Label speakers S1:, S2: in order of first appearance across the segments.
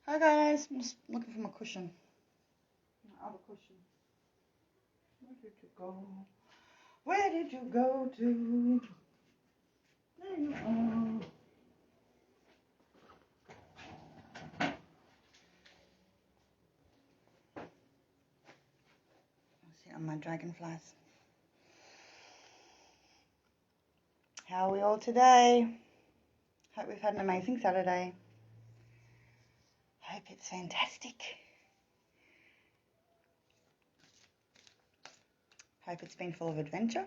S1: Hi guys, I'm just looking for my cushion. My other cushion. Where did you go? Where did you go to? There you are. I'll sit on my dragonflies. How are we all today? Hope we've had an amazing Saturday. Hope it's fantastic. Hope it's been full of adventure.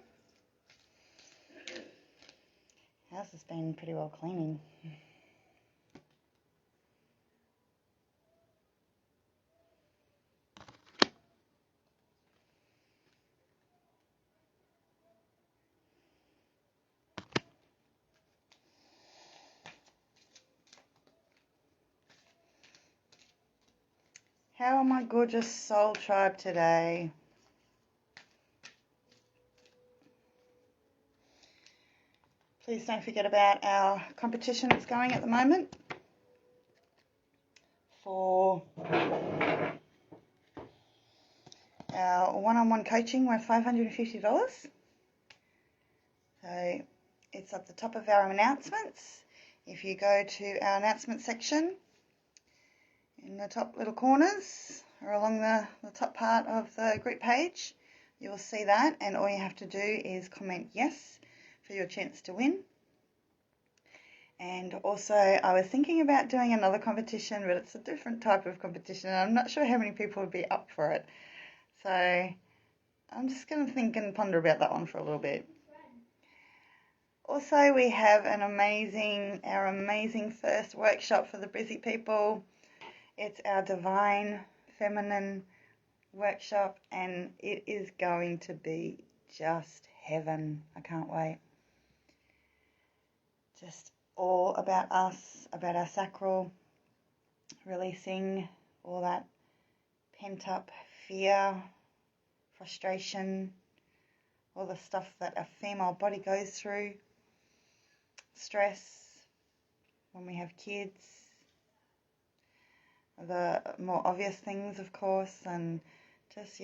S1: House has been pretty well cleaning. How are my gorgeous soul tribe today? Please don't forget about our competition that's going at the moment for our one-on-one coaching worth $550. So it's at the top of our announcements. If you go to our announcement section in the top little corners or along the top part of the group page, you'll see that, and all you have to do is comment yes for your chance to win. And also, I was thinking about doing another competition, but it's a different type of competition, and I'm not sure how many people would be up for it. So I'm just going to think and ponder about that one for a little bit. Also, we have our amazing first workshop for the busy people. It's our Divine Feminine workshop, and it is going to be just heaven. I can't wait. Just all about us, about our sacral, releasing all that pent-up fear, frustration, all the stuff that a female body goes through, stress when we have kids, the more obvious things, of course, and just,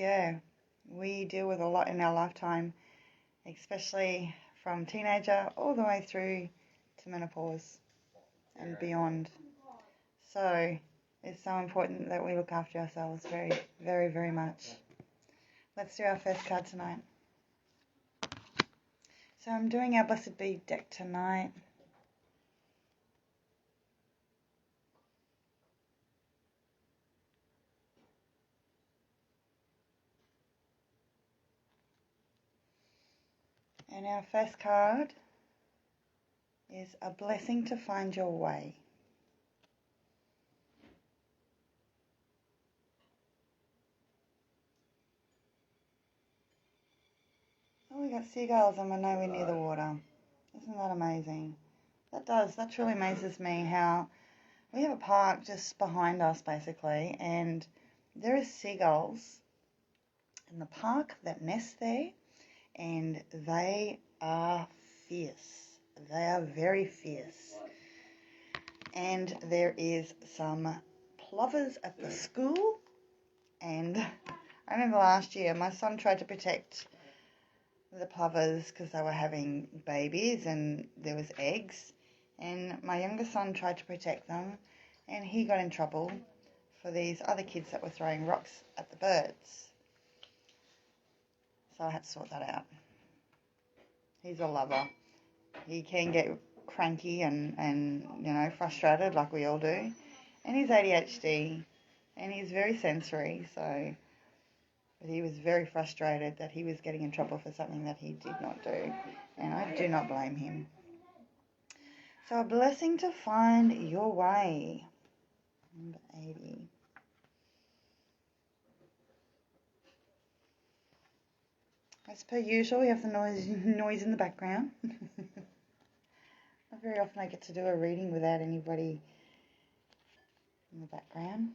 S1: we deal with a lot in our lifetime, especially from teenager all the way through to menopause and beyond. So it's so important that we look after ourselves very, very, very much. Let's do our first card tonight. So I'm doing our Blessed Be deck tonight. And our first card is a blessing to find your way. Oh, we got seagulls and we're nowhere near the water. Isn't that amazing? That truly amazes me how we have a park just behind us basically, and there are seagulls in the park that nest there, and they are fierce. They are very fierce. And there is some plovers at the school, and I remember last year my son tried to protect the plovers because they were having babies and there was eggs, and my younger son tried to protect them and he got in trouble for these other kids that were throwing rocks at the birds. So I had to sort that out. He's a lover. He can get cranky and frustrated like we all do, and he's ADHD and he's very sensory, so but he was very frustrated that he was getting in trouble for something that he did not do, and I do not blame him. So a blessing to find your way. Number 80. As per usual, we have the noise in the background. Not very often I get to do a reading without anybody in the background.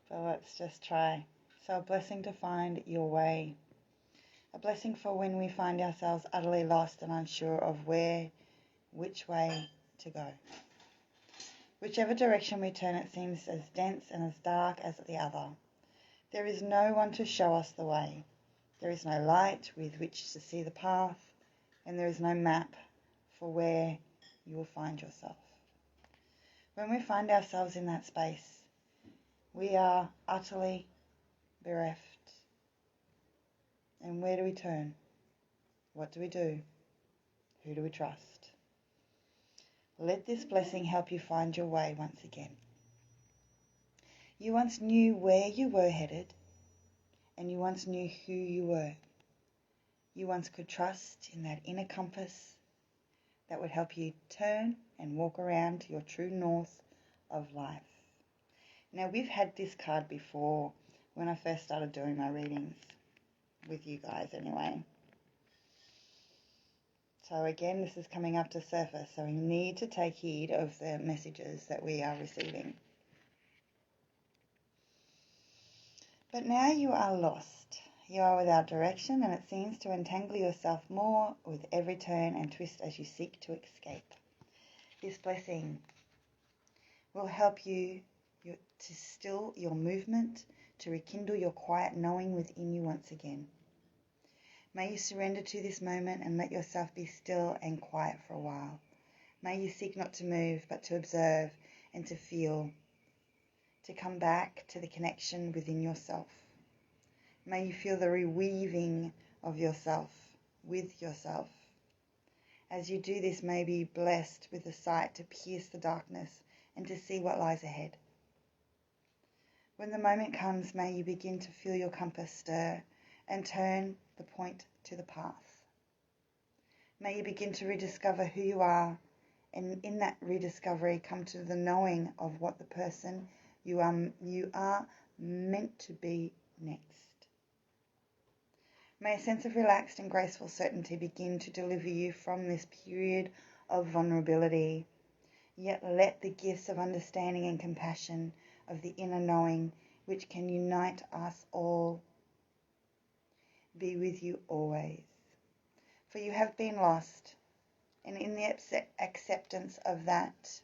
S1: So let's just try So a blessing to find your way. A blessing for when we find ourselves utterly lost and unsure of which way to go. Whichever direction we turn, it seems as dense and as dark as the other. There is no one to show us the way. There is no light with which to see the path, and there is no map for where you will find yourself. When we find ourselves in that space, we are utterly bereft. And where do we turn? What do we do? Who do we trust? Let this blessing help you find your way once again. You once knew where you were headed, and you once knew who you were. You once could trust in that inner compass that would help you turn and walk around to your true north of life. Now, we've had this card before when I first started doing my readings with you guys anyway. So again, this is coming up to surface, so we need to take heed of the messages that we are receiving. But now you are lost. You are without direction, and it seems to entangle yourself more with every turn and twist as you seek to escape. This blessing will help you to still your movement, to rekindle your quiet knowing within you once again. May you surrender to this moment and let yourself be still and quiet for a while. May you seek not to move, but to observe and to feel, to come back to the connection within yourself. May you feel the reweaving of yourself with yourself. As you do this, may be blessed with the sight to pierce the darkness and to see what lies ahead. When the moment comes, may you begin to feel your compass stir and turn the point to the path. May you begin to rediscover who you are, and in that rediscovery come to the knowing of what the person you are meant to be next. May a sense of relaxed and graceful certainty begin to deliver you from this period of vulnerability. Yet let the gifts of understanding and compassion of the inner knowing, which can unite us all, be with you always. For you have been lost, and in the acceptance of that,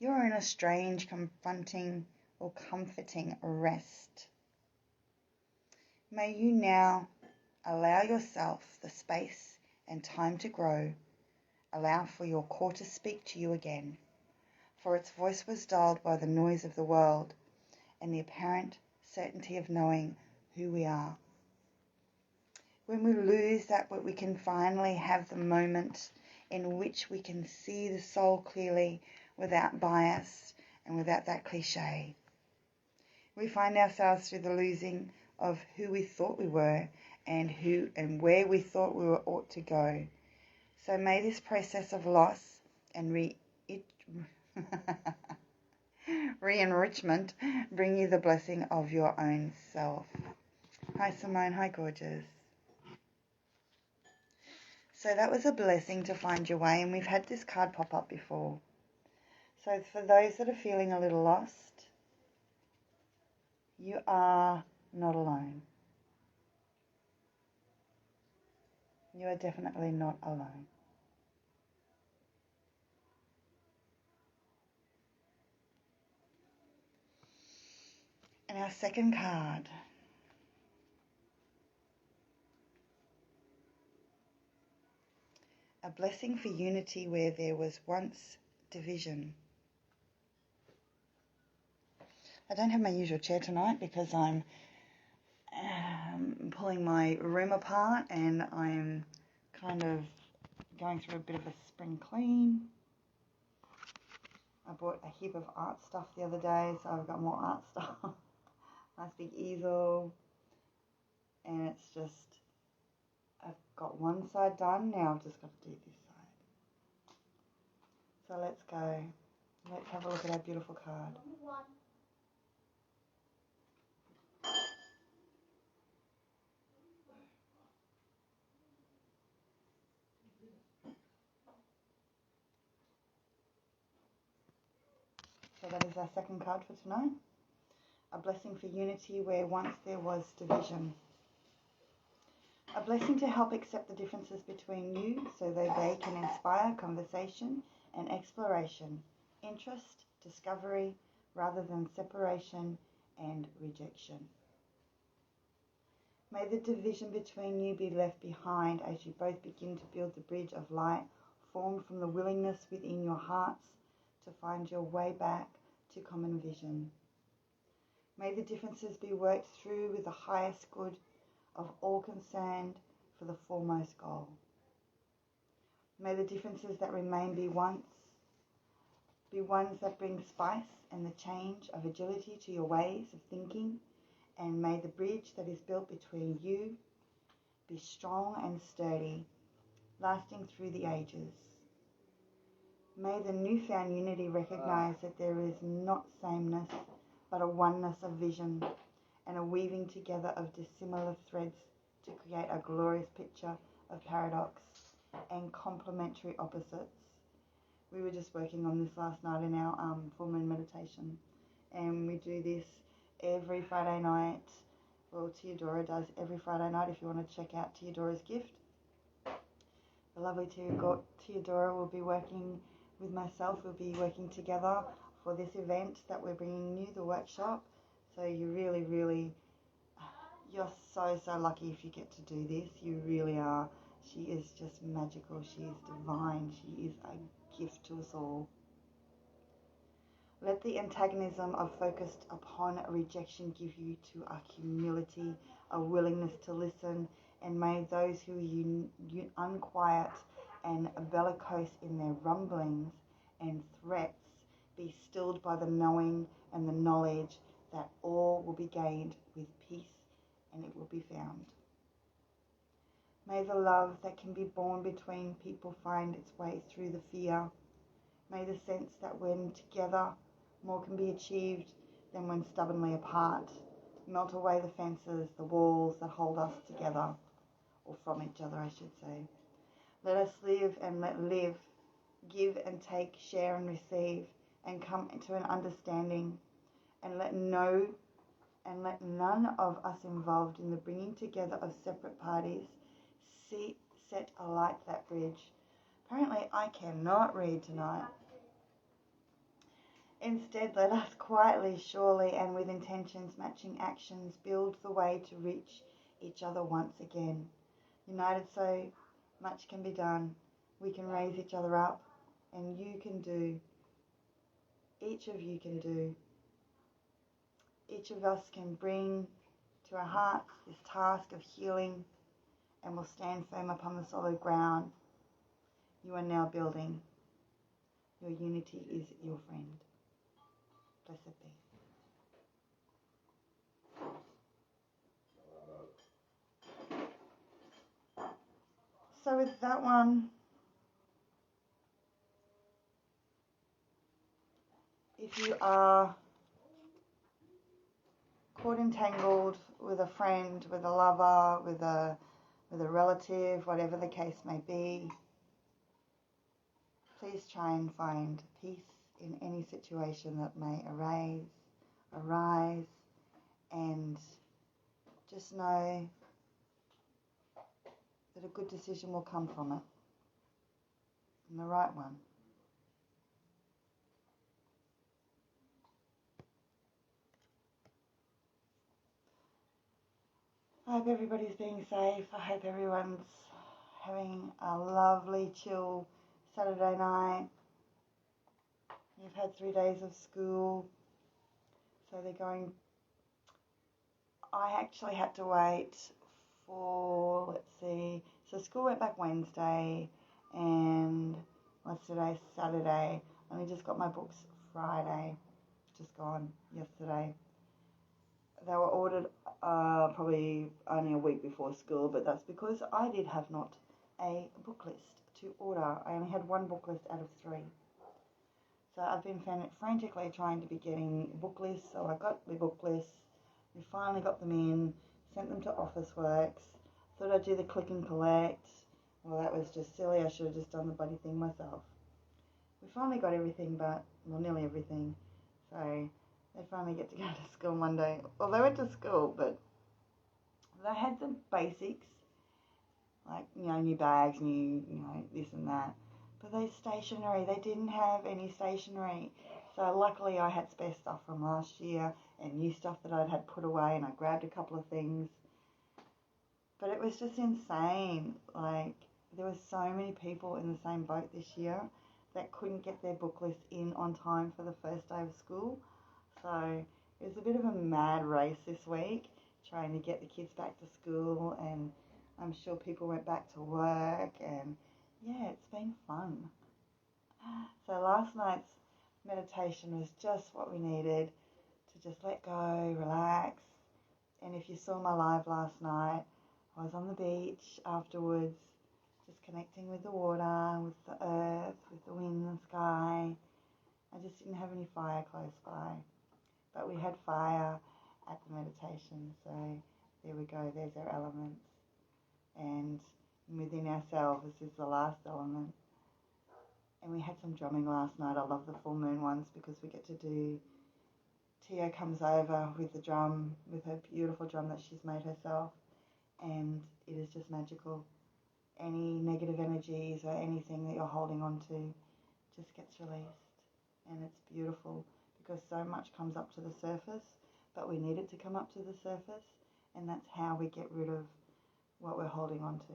S1: you are in a strange, confronting, or comforting rest. May you now allow yourself the space and time to grow. Allow for your core to speak to you again, for its voice was dulled by the noise of the world and the apparent certainty of knowing who we are. When we lose that, we can finally have the moment in which we can see the soul clearly without bias and without that cliche. We find ourselves through the losing of who we thought we were and where we thought we ought to go. So may this process of loss and re-enrichment bring you the blessing of your own self. Hi Simone, hi gorgeous. So that was a blessing to find your way, and we've had this card pop up before. So for those that are feeling a little lost, you are not alone. You are definitely not alone. And our second card. A blessing for unity where there was once division. I don't have my usual chair tonight because I'm pulling my room apart and I'm kind of going through a bit of a spring clean. I bought a heap of art stuff the other day, so I've got more art stuff. Nice big easel. And it's just, I've got one side done, now I've just got to do this side. So let's go. Let's have a look at our beautiful card. So that is our second card for tonight. A blessing for unity where once there was division. A blessing to help accept the differences between you so that they can inspire conversation and exploration, interest, discovery, rather than separation and rejection. May the division between you be left behind as you both begin to build the bridge of light formed from the willingness within your hearts to find your way back to common vision. May the differences be worked through with the highest good of all concerned for the foremost goal. May the differences that remain be ones that bring spice and the change of agility to your ways of thinking, and may the bridge that is built between you be strong and sturdy, lasting through the ages. May the newfound unity recognize that there is not sameness, but a oneness of vision and a weaving together of dissimilar threads to create a glorious picture of paradox and complementary opposites. We were just working on this last night in our full moon meditation, and we do this every Friday night. Well, Theodora does every Friday night. If you want to check out Theodora's gift, the lovely Theodora will be working with myself. We'll be working together for this event that we're bringing you, the workshop. So you really, you're so lucky if you get to do this. You really are. She is just magical. She is divine. She is a gift to us all. Let the antagonism of focused upon rejection give you to a humility, a willingness to listen, and may those who are unquiet and bellicose in their rumblings and threats be stilled by the knowing and the knowledge that all will be gained with peace and it will be found. May the love that can be born between people find its way through the fear. May the sense that when together more can be achieved than when stubbornly apart. Melt away the fences, the walls that hold us together, or from each other I should say. Let us live and let live, give and take, share and receive, and come into an understanding, and let none of us involved in the bringing together of separate parties set alight that bridge. Apparently I cannot read tonight. Instead, let us quietly, surely, and with intentions matching actions build the way to reach each other once again. United, so much can be done. We can raise each other up, and you can do. Each of you can do. Each of us can bring to our hearts this task of healing, and will stand firm upon the solid ground you are now building. Your unity is your friend. Blessed be. So with that one, if you are caught entangled with a friend, with a lover, with a relative, whatever the case may be, please try and find peace in any situation that may arise, and just know that a good decision will come from it, and the right one. I hope everybody's being safe. I hope everyone's having a lovely, chill Saturday night. You've had 3 days of school, so they're going. I actually had to wait for, let's see, so school went back Wednesday, and what's today, Saturday. I only just got my books Friday, just gone yesterday. They were ordered probably only a week before school, but that's because I did have not a book list to order. I only had one book list out of 3. So I've been frantically trying to be getting book lists, so I got the book lists. We finally got them in, sent them to Officeworks, thought I'd do the click and collect. Well, that was just silly. I should have just done the bloody thing myself. We finally got everything, well, nearly everything. So they finally get to go to school Monday. Well, they went to school, but they had the basics, like, new bags, this and that. But they stationery, they didn't have any stationery. So luckily I had spare stuff from last year and new stuff that I'd had put away, and I grabbed a couple of things. But it was just insane. Like, there were so many people in the same boat this year that couldn't get their book list in on time for the first day of school. So it was a bit of a mad race this week, trying to get the kids back to school, and I'm sure people went back to work, and yeah, it's been fun. So last night's meditation was just what we needed to just let go, relax. And if you saw my live last night, I was on the beach afterwards, just connecting with the water, with the earth, with the wind and sky. I just didn't have any fire close by, but we had fire at the meditation, so there we go, there's our elements. And within ourselves, this is the last element. And we had some drumming last night. I love the full moon ones because we get to do, Tia comes over with the drum, with her beautiful drum that she's made herself, and it is just magical. Any negative energies or anything that you're holding on to just gets released, and it's beautiful because so much comes up to the surface, but we need it to come up to the surface, and that's how we get rid of what we're holding on to,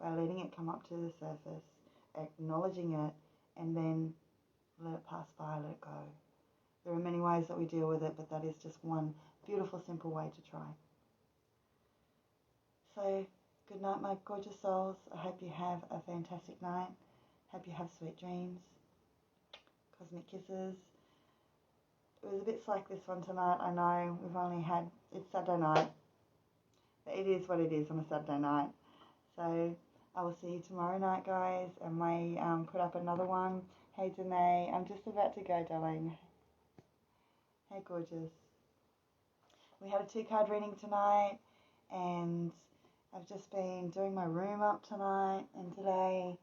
S1: by letting it come up to the surface, acknowledging it, and then let it pass by, let it go. There are many ways that we deal with it, but that is just one beautiful, simple way to try. So, good night, my gorgeous souls. I hope you have a fantastic night. Hope you have sweet dreams. Cosmic kisses. It was a bit slack this one tonight. I know we've only had, it's Saturday night. It is what it is on a Saturday night. So I will see you tomorrow night, guys. I may put up another one. Hey, Danae. I'm just about to go, darling. Hey, gorgeous. We had a 2-card reading tonight, and I've just been doing my room up tonight and today,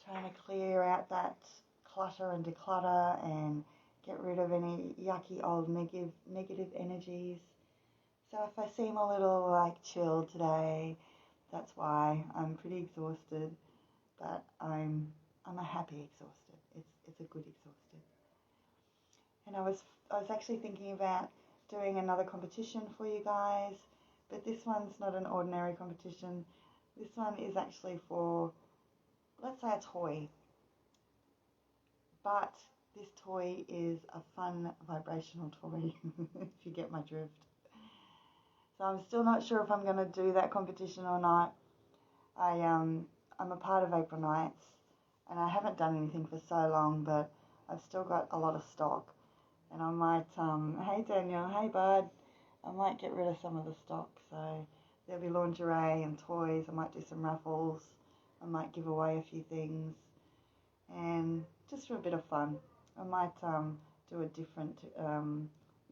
S1: trying to clear out that clutter and declutter and get rid of any yucky old negative energies. So if I seem a little like chilled today, that's why. I'm pretty exhausted, but I'm a happy exhausted. It's a good exhausted. And I was actually thinking about doing another competition for you guys, but this one's not an ordinary competition. This one is actually for, let's say, a toy. But this toy is a fun vibrational toy, if you get my drift. So I'm still not sure if I'm going to do that competition or not. I'm a part of April Nights, and I haven't done anything for so long, but I've still got a lot of stock. And I might, hey Daniel, hey bud, I might get rid of some of the stock. So there'll be lingerie and toys. I might do some raffles. I might give away a few things. And just for a bit of fun, I might do a different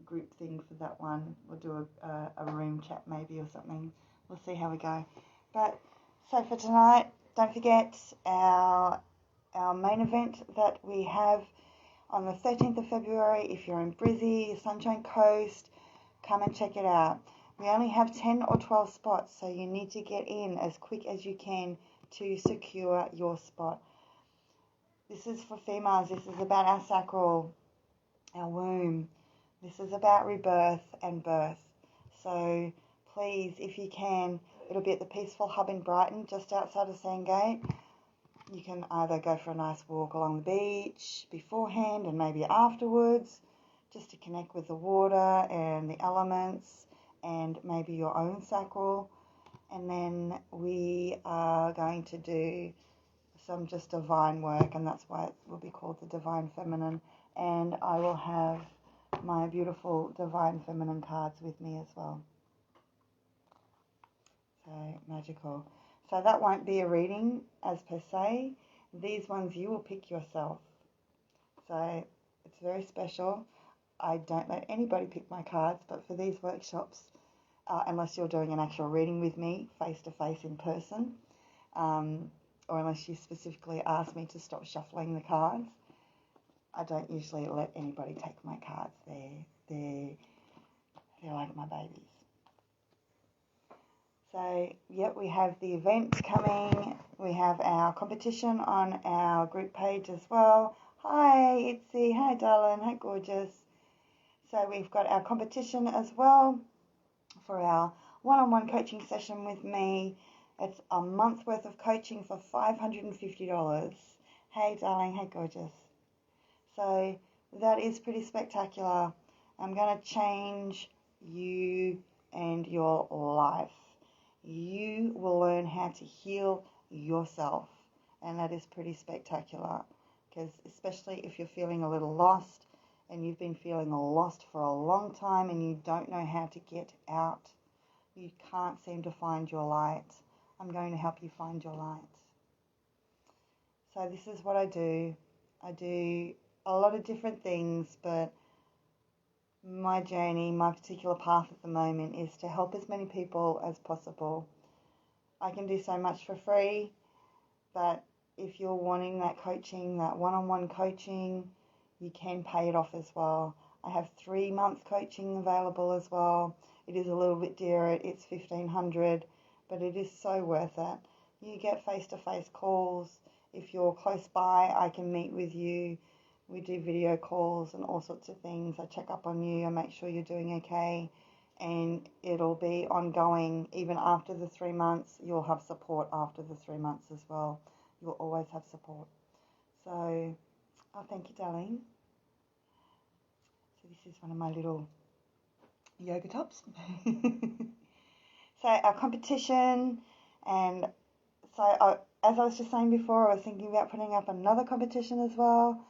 S1: group thing for that one. We'll do a room chat maybe or something. We'll see how we go. But so for tonight, don't forget our main event that we have on the 13th of February. If you're in Brizzy, Sunshine Coast, come and check it out. We only have 10 or 12 spots, so you need to get in as quick as you can to secure your spot. This is for females. This is about our sacral, our womb. This is about rebirth and birth. So please, if you can, it'll be at the Peaceful Hub in Brighton, just outside of Sandgate. You can either go for a nice walk along the beach beforehand and maybe afterwards, just to connect with the water and the elements and maybe your own sacral. And then we are going to do some just divine work, and that's why it will be called the Divine Feminine. And I will have my beautiful Divine Feminine cards with me as well. So magical. So that won't be a reading as per se. These ones you will pick yourself. So it's very special. I don't let anybody pick my cards, but for these workshops, unless you're doing an actual reading with me, face-to-face in person, or unless you specifically ask me to stop shuffling the cards, I don't usually let anybody take my cards. they're like my babies. So, yep, we have the events coming. We have our competition on our group page as well. Hi, Itzy. Hi, darling. Hi, gorgeous. So we've got our competition as well for our one-on-one coaching session with me. It's a month's worth of coaching for $550. Hey, darling. Hey, gorgeous. So that is pretty spectacular. I'm going to change you and your life. You will learn how to heal yourself, and that is pretty spectacular, because especially if you're feeling a little lost and you've been feeling lost for a long time and you don't know how to get out, you can't seem to find your light, I'm going to help you find your light. So this is what I do. I do a lot of different things, but my journey, my particular path at the moment is to help as many people as possible. I can do so much for free, but if you're wanting that coaching, that one-on-one coaching, you can pay it off as well. I have 3-month coaching available as well. It is a little bit dearer, it's $1,500, but it is so worth it. You get face-to-face calls. If you're close by, I can meet with you. We do video calls and all sorts of things. I check up on you, I make sure you're doing okay, and it'll be ongoing. Even after the 3 months, you'll have support after the 3 months as well. You'll always have support. So, thank you, darling. So this is one of my little yoga tops. So our competition, and so as I was just saying before, I was thinking about putting up another competition as well.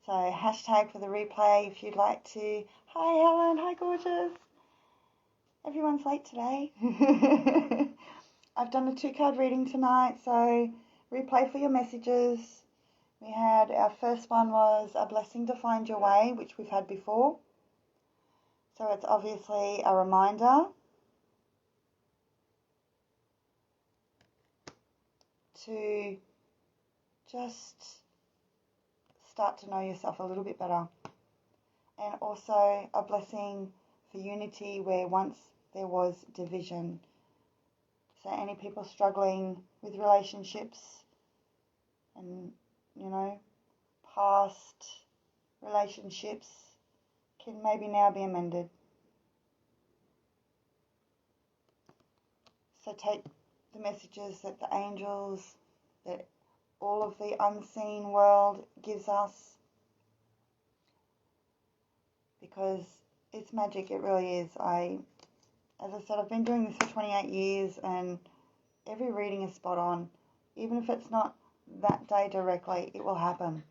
S1: So hashtag for the replay if you'd like to. Hi Helen, hi gorgeous. Everyone's late today. I've done a 2-card reading tonight, so replay for your messages. We had, our first one was a blessing to find your way, which we've had before. So it's obviously a reminder to just start to know yourself a little bit better. And also a blessing for unity where once there was division. So any people struggling with relationships and, past relationships can maybe now be amended. So take the messages that the angels, that all of the unseen world gives us, because it's magic, it really is. As I said, I've been doing this for 28 years and every reading is spot on. Even if it's not that day directly, it will happen.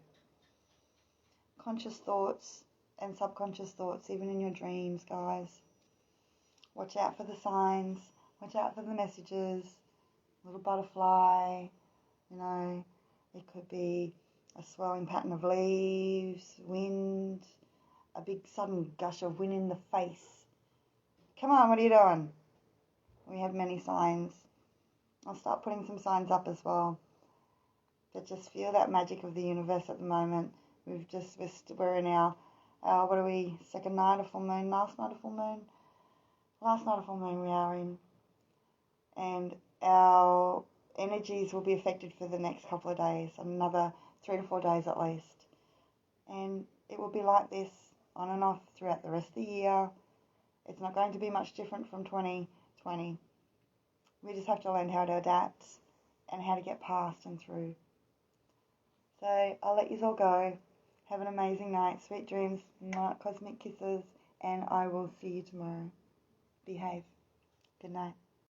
S1: Conscious thoughts and subconscious thoughts, even in your dreams, guys. Watch out for the signs, watch out for the messages. Little butterfly, it could be a swirling pattern of leaves, wind, a big sudden gush of wind in the face. Come on, what are you doing? We have many signs. I'll start putting some signs up as well. But just feel that magic of the universe at the moment. We're in our second night of full moon, last night of full moon? Last night of full moon we are in. And our energies will be affected for the next couple of days, another 3 to 4 days at least. And it will be like this on and off throughout the rest of the year. It's not going to be much different from 2020. We just have to learn how to adapt and how to get past and through. So I'll let you all go. Have an amazing night. Sweet dreams, cosmic kisses, and I will see you tomorrow. Behave. Good night.